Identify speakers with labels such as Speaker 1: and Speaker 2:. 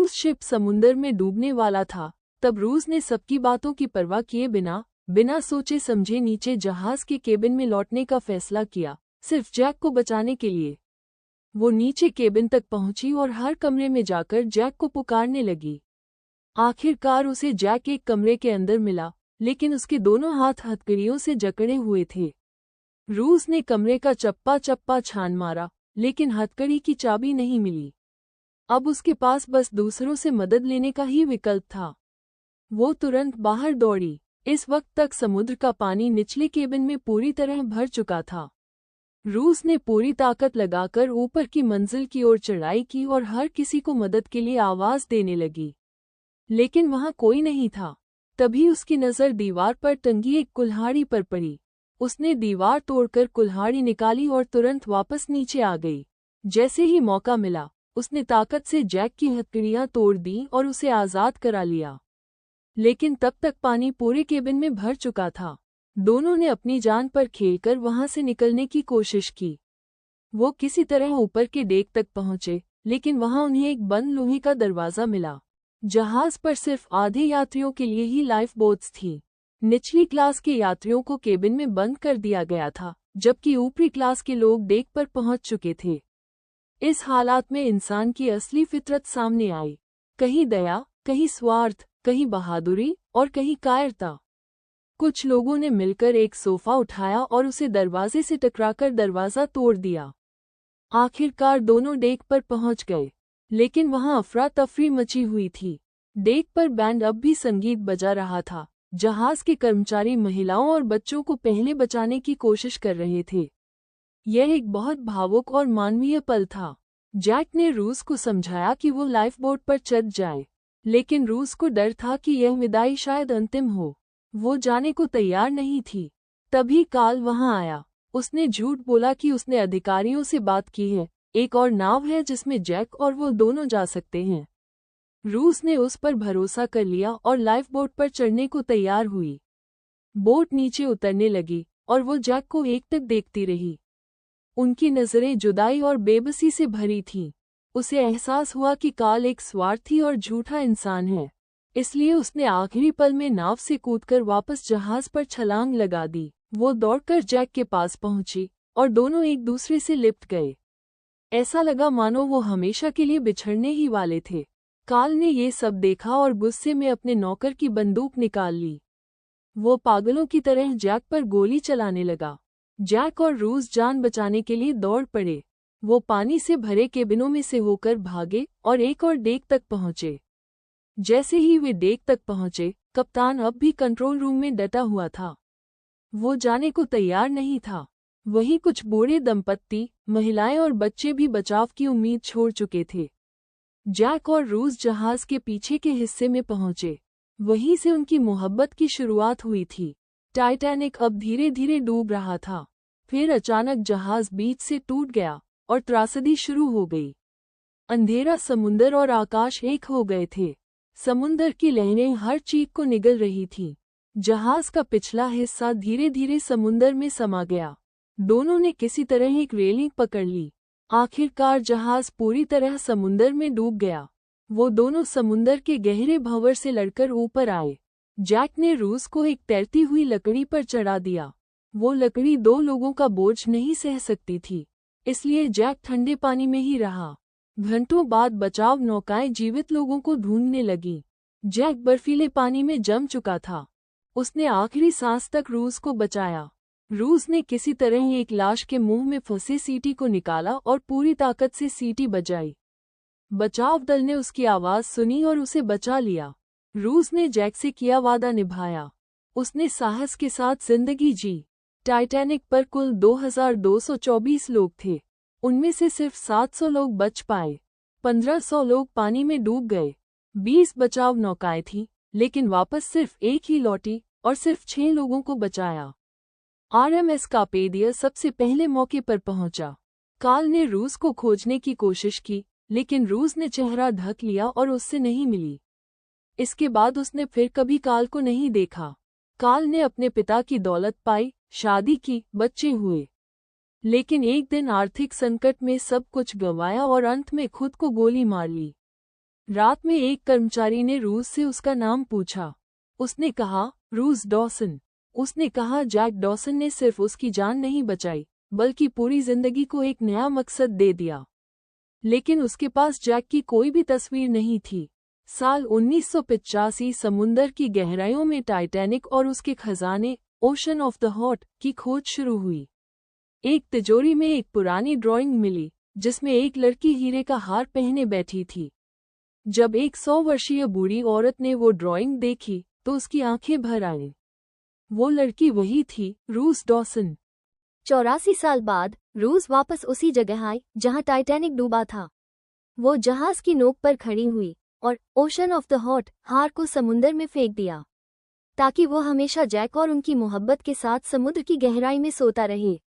Speaker 1: Cruise ship समुंदर में डूबने वाला था, तब रूस ने सबकी बातों की परवाह किए बिना सोचे समझे नीचे जहाज के केबिन में लौटने का फैसला किया, सिर्फ जैक को बचाने के लिए। वो नीचे केबिन तक पहुंची और हर कमरे में जाकर जैक को पुकारने लगी। आखिरकार उसे जैक एक कमरे के अंदर मिला, लेकिन उसके दोनों हाथ हथकड़ियों से जकड़े हुए थे। रूस ने कमरे का चप्पा चप्पा छान मारा, लेकिन हथकड़ी की चाबी नहीं मिली। अब उसके पास बस दूसरों से मदद लेने का ही विकल्प था। वो तुरंत बाहर दौड़ी। इस वक्त तक समुद्र का पानी निचले केबिन में पूरी तरह भर चुका था। रूस ने पूरी ताकत लगाकर ऊपर की मंजिल की ओर चढ़ाई की और हर किसी को मदद के लिए आवाज देने लगी, लेकिन वहां कोई नहीं था। तभी उसकी नज़र दीवार पर टंगी एक कुल्हाड़ी पर पड़ी। उसने दीवार तोड़कर कुल्हाड़ी निकाली और तुरंत वापस नीचे आ गई। जैसे ही मौका मिला, उसने ताकत से जैक की हथकड़ियां तोड़ दी और उसे आज़ाद करा लिया। लेकिन तब तक पानी पूरे केबिन में भर चुका था। दोनों ने अपनी जान पर खेलकर वहां से निकलने की कोशिश की। वो किसी तरह ऊपर के डेक तक पहुंचे, लेकिन वहां उन्हें एक बंद लोहे का दरवाज़ा मिला। जहाज पर सिर्फ आधे यात्रियों के लिए ही लाइफ बोट्स थीं। निचली क्लास के यात्रियों को केबिन में बंद कर दिया गया था, जबकि ऊपरी क्लास के लोग डेक पर पहुंच चुके थे। इस हालात में इंसान की असली फितरत सामने आई, कहीं दया, कहीं स्वार्थ, कहीं बहादुरी और कहीं कायरता। कुछ लोगों ने मिलकर एक सोफा उठाया और उसे दरवाजे से टकराकर दरवाज़ा तोड़ दिया। आखिरकार दोनों डेक पर पहुंच गए, लेकिन वहां अफरा तफरी मची हुई थी। डेक पर बैंड अब भी संगीत बजा रहा था। जहाज के कर्मचारी महिलाओं और बच्चों को पहले बचाने की कोशिश कर रहे थे। यह एक बहुत भावुक और मानवीय पल था। जैक ने रूस को समझाया कि वो लाइफ बोट पर चढ़ जाए, लेकिन रूस को डर था कि यह विदाई शायद अंतिम हो। वो जाने को तैयार नहीं थी। तभी काल वहां आया। उसने झूठ बोला कि उसने अधिकारियों से बात की है, एक और नाव है जिसमें जैक और वो दोनों जा सकते हैं। रूस ने उस पर भरोसा कर लिया और लाइफ बोट पर चढ़ने को तैयार हुई। बोट नीचे उतरने लगी और वो जैक को एकटक देखती रही। उनकी नज़रें जुदाई और बेबसी से भरी थीं। उसे एहसास हुआ कि काल एक स्वार्थी और झूठा इंसान है, इसलिए उसने आखिरी पल में नाव से कूदकर वापस जहाज पर छलांग लगा दी। वो दौड़कर जैक के पास पहुंची और दोनों एक दूसरे से लिपट गए। ऐसा लगा मानो वो हमेशा के लिए बिछड़ने ही वाले थे। काल ने ये सब देखा और गुस्से में अपने नौकर की बंदूक निकाल ली। वो पागलों की तरह जैक पर गोली चलाने लगा। जैक और रूस जान बचाने के लिए दौड़ पड़े। वो पानी से भरे केबिनों में से होकर भागे और एक और डेक तक पहुंचे। जैसे ही वे डेक तक पहुंचे, कप्तान अब भी कंट्रोल रूम में डटा हुआ था। वो जाने को तैयार नहीं था। वहीं कुछ बूढ़े दंपत्ति, महिलाएं और बच्चे भी बचाव की उम्मीद छोड़ चुके थे। जैक और रूस जहाज के पीछे के हिस्से में पहुंचे। वहीं से उनकी मोहब्बत की शुरुआत हुई थी। टाइटैनिक अब धीरे धीरे डूब रहा था। फिर अचानक जहाज बीच से टूट गया और त्रासदी शुरू हो गई। अंधेरा समुंदर और आकाश एक हो गए थे। समुंदर की लहरें हर चीख को निगल रही थीं। जहाज का पिछला हिस्सा धीरे धीरे समुंदर में समा गया। दोनों ने किसी तरह एक रेलिंग पकड़ ली। आखिरकार जहाज पूरी तरह समुंदर में डूब गया। वो दोनों समुंदर के गहरे भंवर से लड़कर ऊपर आए। जैक ने रूस को एक तैरती हुई लकड़ी पर चढ़ा दिया। वो लकड़ी 2 लोगों का बोझ नहीं सह सकती थी, इसलिए जैक ठंडे पानी में ही रहा। घंटों बाद बचाव नौकाएं जीवित लोगों को ढूंढने लगीं। जैक बर्फीले पानी में जम चुका था। उसने आखिरी सांस तक रूस को बचाया। रूस ने किसी तरह एक लाश के मुंह में फंसे सीटी को निकाला और पूरी ताकत से सीटी बजाई। बचाव दल ने उसकी आवाज सुनी और उसे बचा लिया। रूस ने जैक से किया वादा निभाया। उसने साहस के साथ जिंदगी जी। टाइटैनिक पर कुल 2224 लोग थे। उनमें से सिर्फ 700 लोग बच पाए। 1500 लोग पानी में डूब गए। 20 बचाव नौकाएं थीं, लेकिन वापस सिर्फ एक ही लौटी और सिर्फ 6 लोगों को बचाया। आरएमएस कार्पेडिया सबसे पहले मौके पर पहुंचा। काल ने रूस को खोजने की कोशिश की, लेकिन रूस ने चेहरा ढक लिया और उससे नहीं मिली। इसके बाद उसने फिर कभी काल को नहीं देखा। काल ने अपने पिता की दौलत पाई, शादी की, बच्चे हुए, लेकिन एक दिन आर्थिक संकट में सब कुछ गंवाया और अंत में खुद को गोली मार ली। रात में एक कर्मचारी ने रूस से उसका नाम पूछा। उसने कहा, रूस डॉसन। उसने कहा, जैक डॉसन ने सिर्फ उसकी जान नहीं बचाई, बल्कि पूरी जिंदगी को एक नया मकसद दे दिया। लेकिन उसके पास जैक की कोई भी तस्वीर नहीं थी। साल 1985 समुंदर की गहराइयों में टाइटैनिक और उसके खजाने, ओशन ऑफ द हॉट, की खोज शुरू हुई। एक तिजोरी में एक पुरानी ड्राइंग मिली, जिसमें एक लड़की हीरे का हार पहने बैठी थी। जब एक 100 वर्षीय बूढ़ी औरत ने वो ड्राइंग देखी, तो उसकी आंखें भर आईं। वो लड़की वही थी, रूस डॉसन।
Speaker 2: 84 साल बाद रूस वापस उसी जगह आई जहां टाइटैनिक डूबा था। वो जहाज की नोक पर खड़ी हुई और ओशन ऑफ द हॉट हार को समुंदर में फेंक दिया, ताकि वो हमेशा जैक और उनकी मोहब्बत के साथ समुद्र की गहराई में सोता रहे।